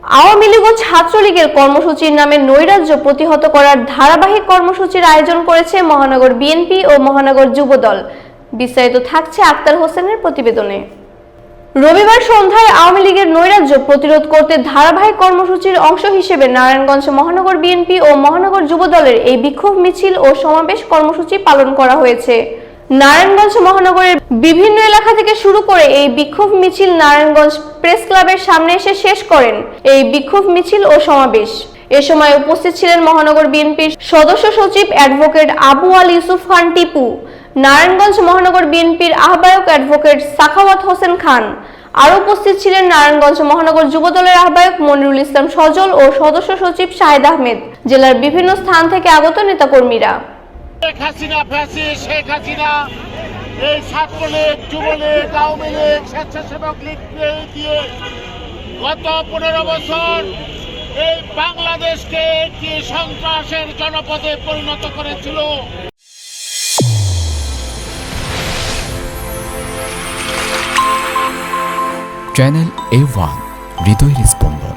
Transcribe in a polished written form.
আওয়ামী লীগ ও ছাত্রলীগের কর্মসূচির নামে নৈরাজ্য প্রতিহত করার ধারাবাহিক কর্মসূচির আয়োজন করেছে মহানগর বিএনপি ও মহানগর যুবদল। বিস্তারিত থাকছে আক্তার হোসেনের প্রতিবেদনে। রবিবার সন্ধ্যায় আওয়ামী লীগের নৈরাজ্য প্রতিরোধ করতে ধারাবাহিক কর্মসূচির অংশ হিসেবে নারায়ণগঞ্জ মহানগর বিএনপি ও মহানগর যুবদলের এই বিক্ষোভ মিছিল ও সমাবেশ কর্মসূচি পালন করা হয়েছে। নারায়ণগঞ্জ মহানগরের বিভিন্ন এলাকা থেকে শুরু করে এই বিক্ষোভ মিছিল নারায়ণগঞ্জ প্রেস ক্লাবের সামনে এসে শেষ করেন এই বিক্ষোভ মিছিল ও সমাবেশ। এ সময় উপস্থিত ছিলেন মহানগর বিএনপির সদস্য সচিব অ্যাডভোকেট আবু আল ইউসুফ খান টিপু, নারায়ণগঞ্জ মহানগর বিএনপির আহ্বায়ক অ্যাডভোকেট সাখাওয়াত হোসেন খান। আরও উপস্থিত ছিলেন নারায়ণগঞ্জ মহানগর যুবদলের আহ্বায়ক মনিরুল ইসলাম সজল ও সদস্য সচিব শাহেদ আহমেদ, জেলার বিভিন্ন স্থান থেকে আগত নেতাকর্মীরা। শেখ হাসিনা ফ্যাসিস্ট শেখ হাসিনা এই ছাত্রলীগ, যুবলীগ, আওয়ামী লীগ, স্বেচ্ছাসেবক লীগ দিয়ে গত 15 বছর এই বাংলাদেশকে একটি সন্ত্রাসের জনপদে পরিণত করেছিল। চ্যানেল A1 হৃদয়ের স্পন্দন।